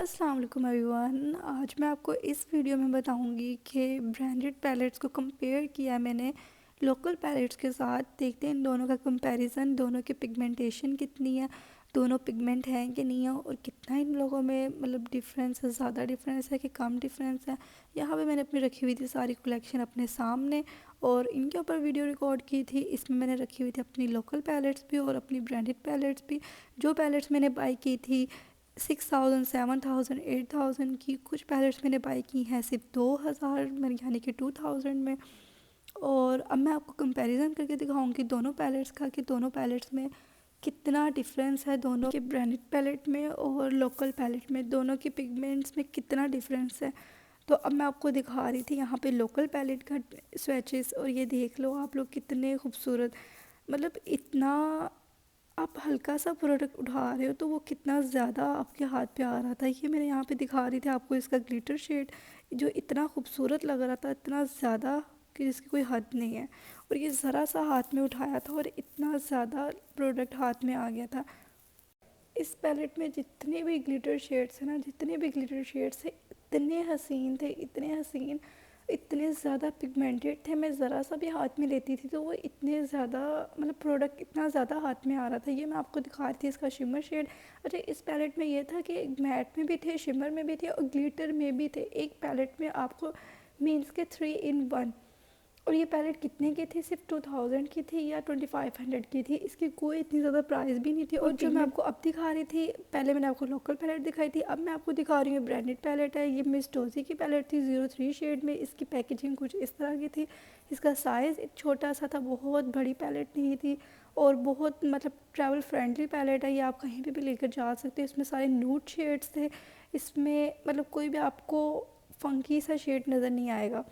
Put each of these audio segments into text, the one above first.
अस्सलाम वालेकुम एवरीवन। आज मैं आपको इस वीडियो में बताऊंगी कि ब्रांडेड पैलेट्स को कंपेयर किया मैंने लोकल पैलेट्स के साथ। देखते हैं इन दोनों का कंपैरिजन, दोनों की पिगमेंटेशन कितनी है, दोनों पिगमेंट हैं कि नहीं है, और कितना इन लोगों में मतलब डिफरेंस है, ज़्यादा डिफरेंस है कि कम डिफरेंस है। यहाँ पे मैंने अपनी रखी हुई थी सारी कलेक्शन अपने सामने और इनके ऊपर वीडियो रिकॉर्ड की थी। इसमें मैंने रखी हुई थी अपनी लोकल पैलेट्स भी और अपनी ब्रांडेड पैलेट्स भी। जो पैलेट्स मैंने बाई की थी 6000, 7000, 8000 की, कुछ पैलेट्स मैंने बाई की हैं सिर्फ 2000 में, यानी कि 2000 में। और अब मैं आपको कंपैरिजन करके दिखाऊंगी दोनों पैलेट्स का कि दोनों पैलेट्स में कितना डिफरेंस है, दोनों के ब्रांडेड पैलेट में और लोकल पैलेट में दोनों के पिगमेंट्स में कितना डिफरेंस है। तो अब मैं आपको दिखा रही थी यहाँ पे लोकल पैलेट का स्वैचेस, और ये देख लो आप लोग कितने खूबसूरत, मतलब इतना आप हल्का सा प्रोडक्ट उठा रहे हो तो वो कितना ज़्यादा आपके हाथ पे आ रहा था। ये मैंने यहाँ पे दिखा रही थी आपको इसका ग्लिटर शेड, जो इतना खूबसूरत लग रहा था, इतना ज़्यादा कि जिसकी कोई हद नहीं है। और ये ज़रा सा हाथ में उठाया था और इतना ज़्यादा प्रोडक्ट हाथ में आ गया था। इस पैलेट में जितने भी ग्लिटर शेड्स हैं ना, जितने भी ग्लिटर शेड्स हैं, इतने हसीन थे, इतने हसीन, इतने ज़्यादा पिगमेंटेड थे। मैं ज़रा सा भी हाथ में लेती थी तो वो इतने ज़्यादा, मतलब प्रोडक्ट इतना ज़्यादा हाथ में आ रहा था। ये मैं आपको दिखा रही थी इसका शिमर शेड। अच्छा, इस पैलेट में ये था कि मैट में भी थे, शिमर में भी थे और ग्लिटर में भी थे। एक पैलेट में आपको मीन्स के 3 in 1। और ये पैलेट कितने की थी? सिर्फ 2000 की थी या 2500 की थी। इसकी कोई इतनी ज़्यादा प्राइस भी नहीं थी। और जो मैं आपको अब दिखा रही थी, पहले मैंने आपको लोकल पैलेट दिखाई थी, अब मैं आपको दिखा रही हूँ ब्रांडेड पैलेट है। ये मिस डोजी की पैलेट थी 03 शेड में। इसकी पैकेजिंग कुछ इस तरह की थी। इसका साइज़ एक छोटा सा था, बहुत बड़ी पैलेट नहीं थी और बहुत मतलब ट्रैवल फ्रेंडली पैलेट है। ये आप कहीं भी लेकर जा सकते हैं। इसमें सारे न्यूड शेड्स थे। इसमें मतलब कोई भी आपको फंकी सा शेड नज़र नहीं आएगा।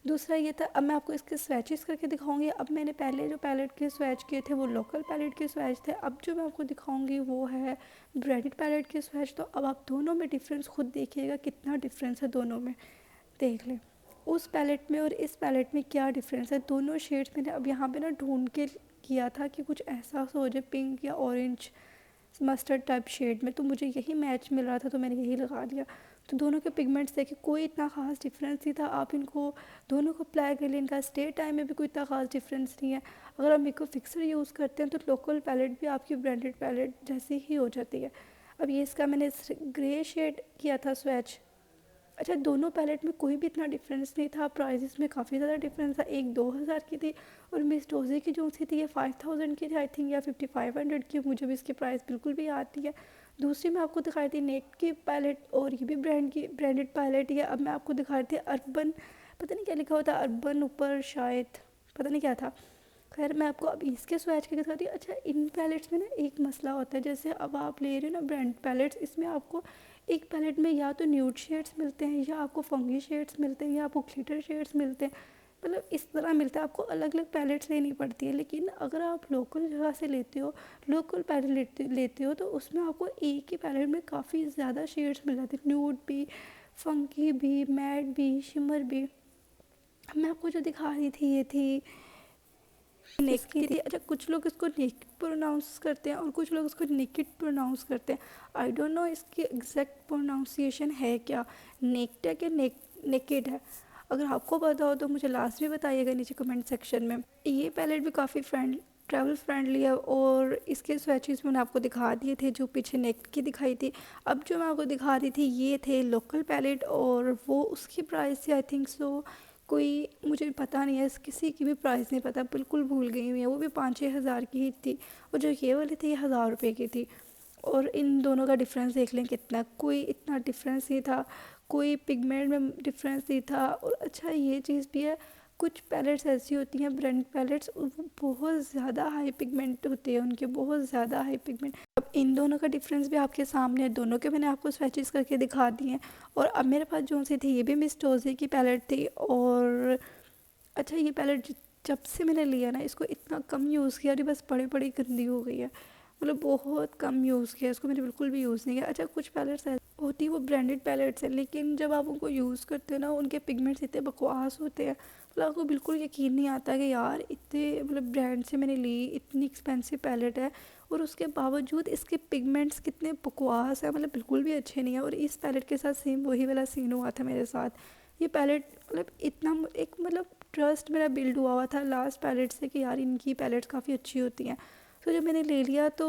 दूसरा ये था, अब मैं आपको इसके स्वैचेस करके दिखाऊंगी। अब मैंने पहले जो पैलेट के स्वैच किए थे वो लोकल पैलेट के स्वैच थे, अब जो मैं आपको दिखाऊंगी वो है ब्रांडेड पैलेट के स्वैच। तो अब आप दोनों में डिफरेंस खुद देखिएगा, कितना डिफरेंस है दोनों में, देख लें उस पैलेट में और इस पैलेट में क्या डिफरेंस है। दोनों शेड्स मैंने अब यहाँ पे ना ढूंढ के किया था कि कुछ ऐसा हो जाए पिंक या ऑरेंज मस्टर्ड टाइप शेड में, तो मुझे यही मैच मिल रहा था तो मैंने यही लगा लिया। तो दोनों के पिगमेंट्स देखे, कोई इतना ख़ास डिफरेंस नहीं था। आप इनको दोनों को अप्लाई कर लिए, इनका स्टे टाइम में भी कोई इतना ख़ास डिफरेंस नहीं है। अगर आप मेको फिक्सर यूज़ करते हैं तो लोकल पैलेट भी आपकी ब्रांडेड पैलेट जैसी ही हो जाती है। अब ये इसका मैंने ग्रे शेड किया था स्वैच। अच्छा, दोनों पैलेट में कोई भी इतना डिफरेंस नहीं था। प्राइसेस में काफ़ी ज़्यादा डिफरेंस था। एक 2000 की थी और मिस डोजे की जो सी थी ये 5000 की थी आई थिंक, या 5500 की, मुझे भी इसकी प्राइस बिल्कुल भी याद नहीं है। दूसरी मैं आपको दिखाई थी नेट की पैलेट, और ये भी ब्रांडेड पैलेट ही है। अब मैं आपको दिखा रही थी अर्बन, पता नहीं क्या लिखा होता, अर्बन ऊपर शायद, पता नहीं क्या था। खैर मैं आपको अभी इसके स्वैच के दिखाती हूँ। अच्छा, इन पैलेट्स में ना एक मसला होता है, जैसे अब आप ले रहे हो ना ब्रांड पैलेट्स, इसमें आपको एक पैलेट में या तो न्यूड शेड्स मिलते हैं, या आपको फंगी शेड्स मिलते हैं, या आपको ग्लिटर शेड्स मिलते हैं, मतलब इस तरह मिलता है। आपको अलग अलग पैलेट्स लेनी पड़ती है। लेकिन अगर आप लोकल जगह से लेते हो, लोकल पैलेट लेते हो, तो उसमें आपको एक ही पैलेट में काफ़ी ज़्यादा शेड्स मिल जाते हैं, न्यूड भी, फंकी भी, मैट भी, शिमर भी। मैं आपको जो दिखा रही थी ये थी नेक की थी। अच्छा, कुछ लोग इसको नेक प्रोनाउंस करते हैं और कुछ लोग इसको नेकेड प्रोनाउंस करते हैं। आई डोंट नो इसकी एग्जैक्ट प्रोनाउंसिएशन है क्या, नेक्टेड या नेकेड है। अगर आपको पता हो तो मुझे लास्ट में बताइएगा नीचे कमेंट सेक्शन में। ये पैलेट भी काफ़ी ट्रैवल फ्रेंडली है और इसके स्वैचेस मैंने आपको दिखा दिए थे जो पीछे नेक की दिखाई थी। अब जो मैं आपको दिखा रही थी ये थे लोकल पैलेट, और वो उसकी प्राइस थी आई थिंक सो, कोई मुझे पता नहीं है, किसी की भी प्राइस नहीं पता, बिल्कुल भूल गई हुई है। वो भी 5-6 हज़ार की ही थी, और जो ये वाली थी ये 1000 रुपये की थी। और इन दोनों का डिफरेंस देख लें कितना, कोई इतना डिफरेंस नहीं था, कोई पिगमेंट में डिफरेंस नहीं था। और अच्छा ये चीज़ भी है, कुछ पैलेट्स ऐसी होती हैं ब्रांड पैलेट्स, वो बहुत ज़्यादा हाई पिगमेंट होते हैं उनके, बहुत ज़्यादा हाई पिगमेंट। अब इन दोनों का डिफरेंस भी आपके सामने है, दोनों के मैंने आपको स्वैचेस करके दिखा दिए हैं। और अब मेरे पास जो सी थी ये भी मिस डोजे की पैलेट थी। और अच्छा, ये पैलेट जब से मैंने लिया ना, इसको इतना कम यूज़ किया और बस पड़ी पड़ी गंदी हो गई है, मतलब बहुत कम यूज़ किया इसको मैंने, बिल्कुल भी यूज़ नहीं किया। अच्छा, कुछ पैलेट्स है होती वो ब्रांडेड पैलेट्स हैं, लेकिन जब आप उनको यूज़ करते हो ना, उनके पिगमेंट्स इतने बकवास होते हैं, मतलब आपको बिल्कुल यकीन नहीं आता कि यार इतने मतलब ब्रांड से मैंने ली, इतनी एक्सपेंसिव पैलेट है और उसके बावजूद इसके पिगमेंट्स कितने बकवास हैं, मतलब बिल्कुल भी अच्छे नहीं है। और इस पैलेट के साथ सेम वही वाला सीन हुआ था मेरे साथ। ये पैलेट मतलब इतना एक मतलब ट्रस्ट मेरा बिल्ड हुआ था लास्ट पैलेट से कि यार इनकी पैलेट्स काफ़ी अच्छी होती हैं। तो जब मैंने ले लिया तो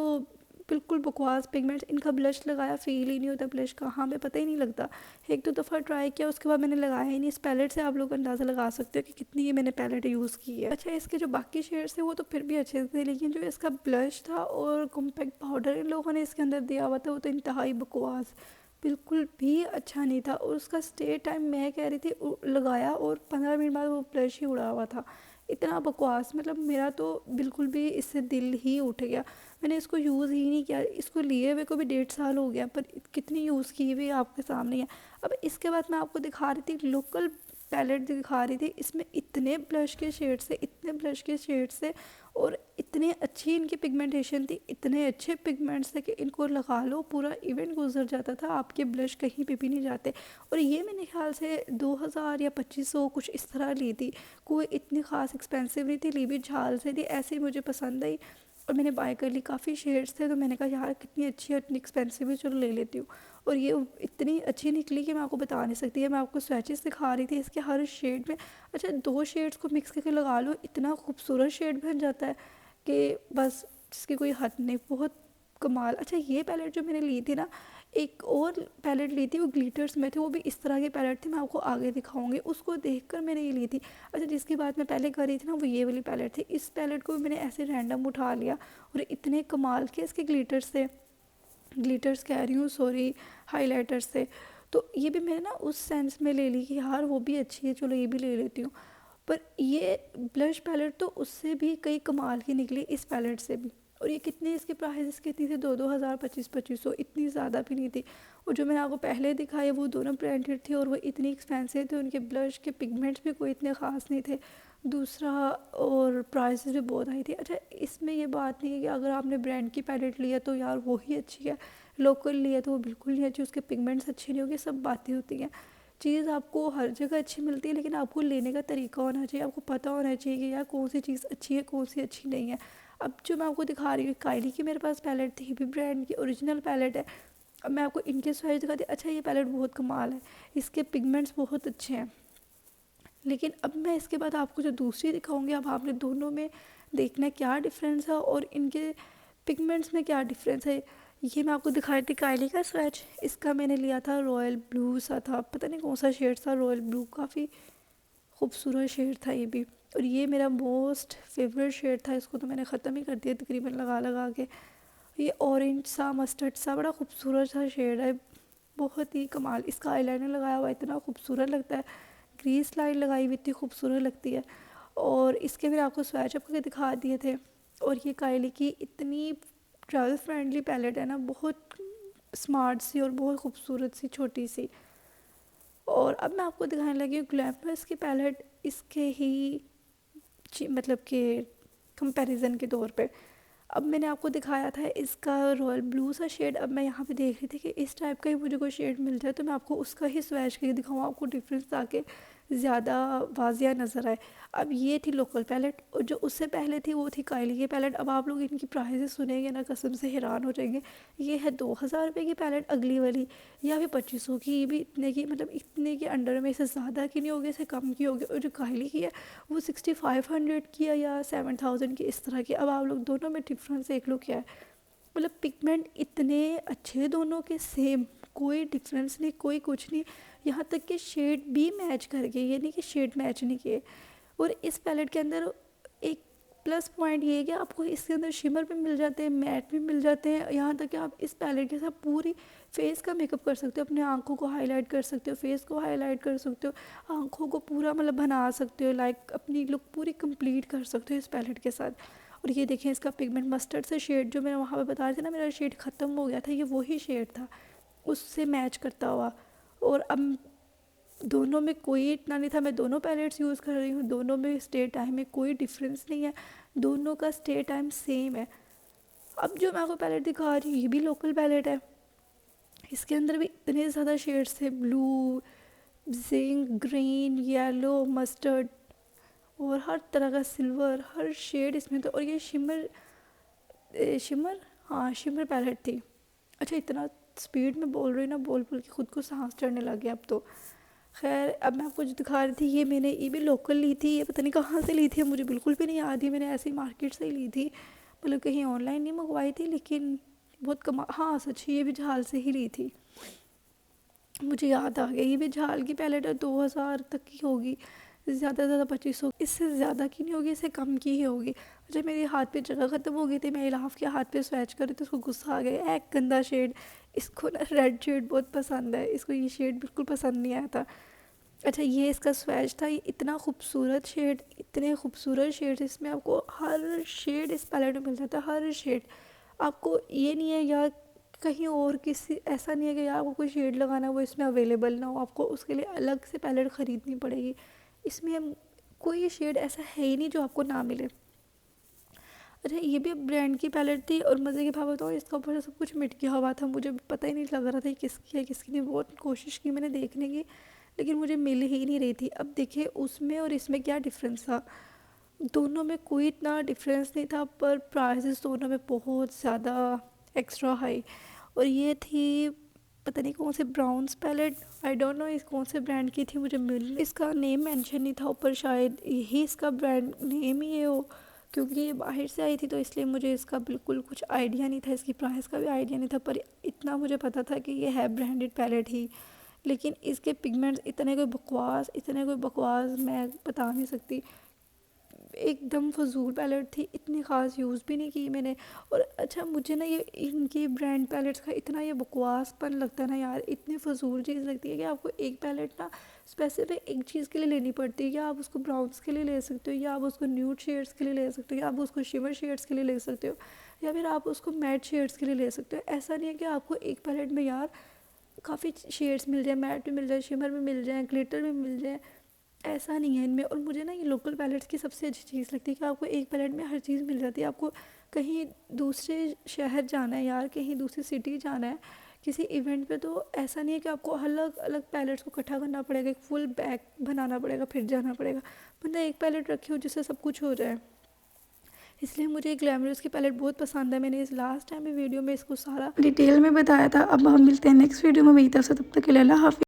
बिल्कुल बकवास पिगमेंट्स, इनका ब्लश लगाया फ़ील ही नहीं होता ब्लश का, हाँ मैं पता ही नहीं लगता। एक दो दफ़ा ट्राई किया उसके बाद मैंने लगाया ही नहीं। इस पैलेट से आप लोग अंदाज़ा लगा सकते हो कि कितनी ये मैंने पैलेट यूज़ की है। अच्छा, इसके जो बाकी शेड्स थे वो तो फिर भी अच्छे थे, लेकिन जो इसका ब्लश था और कॉम्पैक्ट पाउडर इन लोगों ने इसके अंदर दिया हुआ था वो तो इंतहाई बकवास, बिल्कुल भी अच्छा नहीं था। और उसका स्टे टाइम मैं कह रही थी लगाया और 15 मिनट बाद वो ब्लश ही उड़ा हुआ था। इतना बकवास, मतलब मेरा तो बिल्कुल भी इससे दिल ही उठ गया। मैंने इसको यूज़ ही नहीं किया, इसको लिए हुए को भी 1.5 साल हो गया, पर कितनी यूज़ की हुई आपके सामने है। अब इसके बाद मैं आपको दिखा रही थी लोकल पैलेट दिखा रही थी, इसमें इतने ब्लश के शेड्स से, इतने ब्लश के शेड्स से और इतनी अच्छी इनकी पिगमेंटेशन थी, इतने अच्छे पिगमेंट्स थे कि इनको लगा लो पूरा इवेंट गुजर जाता था, आपके ब्लश कहीं पे भी नहीं जाते। और ये मैंने ख्याल से 2000 या 2500 कुछ इस तरह ली थी, कोई इतनी ख़ास एक्सपेंसिव नहीं थी, ली भी झाल से थी, ऐसे ही मुझे पसंद आई और मैंने बाय कर ली। काफ़ी शेड्स थे तो मैंने कहा यार कितनी अच्छी है, इतनी एक्सपेंसिव है, चलो ले लेती हूँ। और ये इतनी अच्छी निकली कि मैं आपको बता नहीं सकती है। मैं आपको स्वैचेस दिखा रही थी इसके हर शेड में। अच्छा, 2 शेड्स को मिक्स करके लगा लो, इतना खूबसूरत शेड बन जाता है कि बस जिसकी कोई हद नहीं, बहुत कमाल। अच्छा, ये पैलेट जो मैंने ली थी ना, एक और पैलेट ली थी वो ग्लिटर्स में थे, वो भी इस तरह की पैलेट थी, मैं आपको आगे दिखाऊंगी, उसको देखकर मैंने ये ली थी। अच्छा, जिसकी बात मैं पहले कर रही थी ना, वो ये वाली पैलेट थी। इस पैलेट को भी मैंने ऐसे रैंडम उठा लिया और इतने कमाल के इसके ग्लिटर्स थे, ग्लिटर्स कह रही हूँ सॉरी, हाइलाइटर्स थे। तो ये भी मैंने ना उस सेंस में ले ली कि यार वो भी अच्छी है, चलो ये भी ले लेती हूँ। पर ये ब्लश पैलेट तो उससे भी कई कमाल की निकली, इस पैलेट से भी। और ये कितने इसके प्राइस कितनी थी, 2-2 हज़ार, 25-2500, इतनी ज़्यादा भी नहीं थी। और जो मैंने आपको पहले दिखाई वो दोनों ब्रांडेड थी और वो इतनी एक्सपेंसिव थे, उनके ब्लश के पिगमेंट्स भी कोई इतने ख़ास नहीं थे। दूसरा, और प्राइसेस भी बहुत हाई थी। अच्छा, इसमें ये बात नहीं है कि अगर आपने ब्रांड की पैलेट ली है तो यार वो ही अच्छी है, लोकल ली है तो वो बिल्कुल नहीं अच्छी, उसके पिगमेंट्स अच्छे नहीं होंगे, सब बातें होती हैं। चीज़ आपको हर जगह अच्छी मिलती है, लेकिन आपको लेने का तरीका होना चाहिए, आपको पता होना चाहिए कि यार कौन सी चीज़ अच्छी है, कौन सी अच्छी नहीं है। अब जो मैं आपको दिखा रही हूँ, कायली की मेरे पास पैलेट थी, भी ब्रांड की ओरिजिनल पैलेट है। अब मैं आपको इनके साइज दिखाती। अच्छा, ये पैलेट बहुत कमाल है, इसके पिगमेंट्स बहुत अच्छे हैं। लेकिन अब मैं इसके बाद आपको जो दूसरी दिखाऊंगी, अब आपने दोनों में देखना है क्या डिफरेंस है और इनके पिगमेंट्स में क्या डिफरेंस है। ये मैं आपको दिखा रही थी कायली का स्वैच, इसका मैंने लिया था रॉयल ब्लू सा था, पता नहीं कौन सा शेड था, रॉयल ब्लू, काफ़ी खूबसूरत शेड था ये भी। और ये मेरा मोस्ट फेवरेट शेड था, इसको तो मैंने ख़त्म ही कर दिया तकरीबन लगा लगा के। ये ऑरेंज सा मस्टर्ड सा बड़ा खूबसूरत सा शेड है, बहुत ही कमाल। इसका आईलाइनर लगाया हुआ इतना खूबसूरत लगता है, ग्रीस लाइन लगाई हुई इतनी खूबसूरत लगती है। और इसके फिर आपको स्वैच अप करके दिखा दिए थे। और ये कायली की इतनी ट्रैवल फ्रेंडली पैलेट है ना, बहुत स्मार्ट सी और बहुत खूबसूरत सी छोटी सी। और अब मैं आपको दिखाने लगी हूँ ग्लैमरस की पैलेट, इसके ही मतलब कि कंपैरिजन के तौर पे। अब मैंने आपको दिखाया था इसका रॉयल ब्लू सा शेड, अब मैं यहाँ पे देख रही थी कि इस टाइप का ही मुझे कोई शेड मिल जाए तो मैं आपको उसका ही स्वैच करके दिखाऊँ, आपको डिफरेंस ताकि ज़्यादा वाजिया नज़र आए। अब ये थी लोकल पैलेट और जो उससे पहले थी वो थी कायली की पैलेट। अब आप लोग इनकी प्राइसेस सुनेंगे ना, कसम से हैरान हो जाएंगे। ये है 2000 रुपये की पैलेट अगली वाली, या फिर 2500 की, ये भी इतने की, मतलब इतने के अंडर में, इससे ज़्यादा की नहीं होगी, इससे कम की होगी। और जो कायली की है वो 6500 की है या 7000 की, इस तरह की। अब आप लोग दोनों में डिफरेंस देख लो क्या है, मतलब पिगमेंट इतने अच्छे दोनों के, सेम, कोई डिफरेंस नहीं, कोई कुछ नहीं। यहाँ तक कि शेड भी मैच कर गए, ये नहीं कि शेड मैच नहीं किए। और इस पैलेट के अंदर एक प्लस पॉइंट ये है कि आपको इसके अंदर शिमर भी मिल जाते हैं, मैट भी मिल जाते हैं। यहाँ तक कि आप इस पैलेट के साथ पूरी फेस का मेकअप कर सकते हो, अपने आँखों को हाईलाइट कर सकते हो, फेस को हाईलाइट कर सकते हो, आँखों को पूरा मतलब बना सकते हो, लाइक अपनी लुक पूरी कंप्लीट कर सकते हो इस पैलेट के साथ। और ये देखें इसका पिगमेंट मस्टर्ड से शेड जो मैं वहाँ पे बता रही थी ना, मेरा शेड ख़त्म हो गया था, ये वही शेड था उससे मैच करता हुआ। और अब दोनों में कोई इतना नहीं था, मैं दोनों पैलेट्स यूज़ कर रही हूँ, दोनों में स्टे टाइम में कोई डिफरेंस नहीं है, दोनों का स्टे टाइम सेम है। अब जो मैं आपको पैलेट दिखा रही हूँ ये भी लोकल पैलेट है, इसके अंदर भी इतने ज़्यादा शेड्स थे, blue, zinc, green, yellow, mustard और हर तरह का सिल्वर, हर शेड इसमें था। और ये शिमर शिमर हाँ शिमर पैलेट थी। अच्छा इतना स्पीड में बोल रही हूँ ना, बोल बोल के खुद को सांस चढ़ने लग गया अब तो। खैर अब मैं आपको जो दिखा रही थी, ये भी लोकल ली थी, ये पता नहीं कहाँ से ली थी, मुझे बिल्कुल भी नहीं याद है, मैंने ऐसे ही मार्केट से ही ली थी, मतलब कहीं ऑनलाइन नहीं मंगवाई थी, लेकिन बहुत कमा हाँ सच ये भी झाल से ही ली थी। मुझे याद आ गया, ये भी झाल की पैलेट है, 2000 तक की होगी, ज़्यादा से ज़्यादा 2500, इससे ज़्यादा की नहीं होगी, इससे कम की ही होगी। अच्छा मेरे हाथ पे जगह ख़त्म हो गई थी, मैं इलाफ के हाथ पे स्वैच कर रही थी, उसको गुस्सा आ गया, एक गंदा शेड, इसको ना रेड शेड बहुत पसंद है, इसको ये शेड बिल्कुल पसंद नहीं आया था। अच्छा ये इसका स्वैच था, ये इतना खूबसूरत शेड, इतने खूबसूरत शेड, इसमें आपको हर शेड इस पैलेट में मिल जाता है, हर शेड। आपको ये नहीं है यार कहीं और किसी, ऐसा नहीं है कि यार आपको कोई शेड लगाना है वो इसमें अवेलेबल ना हो, आपको उसके लिए अलग से पैलेट ख़रीदनी पड़ेगी। इसमें कोई शेड ऐसा है ही नहीं जो आपको ना मिले। अच्छा ये भी ब्रांड की पैलेट थी, और मज़े की बात बताऊँ, इसका ऊपर से सब कुछ मिट गया हुआ था, मुझे पता ही नहीं लग रहा था कि किसकी है किसकी नहीं। बहुत कोशिश की मैंने देखने की, लेकिन मुझे मिल ही नहीं रही थी। अब देखिए उसमें और इसमें क्या डिफरेंस था, दोनों में कोई इतना डिफरेंस नहीं था, पर प्राइसेस दोनों में बहुत ज़्यादा एक्स्ट्रा हाई। और ये थी पता नहीं कौन से browns palette, I don't know इस कौन से ब्रांड की थी, मुझे मिल इसका नेम मेंशन नहीं था ऊपर, शायद यही इसका ब्रांड नेम ही है वो, क्योंकि ये बाहर से आई थी तो इसलिए मुझे इसका बिल्कुल कुछ आइडिया नहीं था, इसकी प्राइस का भी आइडिया नहीं था, पर इतना मुझे पता था कि ये है ब्रांडेड पैलेट ही। लेकिन इसके पिगमेंट्स इतने कोई बकवास मैं बता नहीं सकती, एकदम फजूल पैलेट थी, इतनी ख़ास यूज़ भी नहीं की मैंने। और अच्छा मुझे ना ये इनकी ब्रांड पैलेट्स का इतना ये बकवासपन लगता है ना यार, इतनी फजूल चीज़ लगती है कि आपको एक पैलेट ना स्पेसिफिक एक चीज़ के लिए लेनी पड़ती है, या आप उसको ब्राउन्स के लिए ले सकते हो, या आप उसको न्यूड शेड्स के लिए ले सकते हो, या आप उसको शिमर शेड्स के लिए ले सकते हो, या फिर आप उसको मैट शेड्स के लिए ले सकते हो। ऐसा नहीं है कि आपको एक पैलेट में यार काफ़ी शेड्स मिल जाए, मैट में मिल जाए, शिमर में मिल जाए, ग्लिटर में मिल जाए, ऐसा नहीं है इनमें। और मुझे ना ये लोकल पैलेट्स की सबसे अच्छी चीज़ लगती है कि आपको एक पैलेट में हर चीज़ मिल जाती है। आपको कहीं दूसरे शहर जाना है यार, कहीं दूसरी सिटी जाना है किसी इवेंट पे, तो ऐसा नहीं है कि आपको अलग अलग पैलेट्स को इकट्ठा करना पड़ेगा, एक फुल बैग बनाना पड़ेगा, फिर जाना पड़ेगा। बंदा एक पैलेट रखे हो जिससे सब कुछ हो जाए। इसलिए मुझे ग्लैमरस की पैलेट बहुत पसंद है। मैंने इस लास्ट टाइम भी वीडियो में इसको सारा डिटेल में बताया था। अब हम मिलते हैं नेक्स्ट वीडियो में, मेरी तरफ से तब तक के लिए अल्लाह हाफिज़।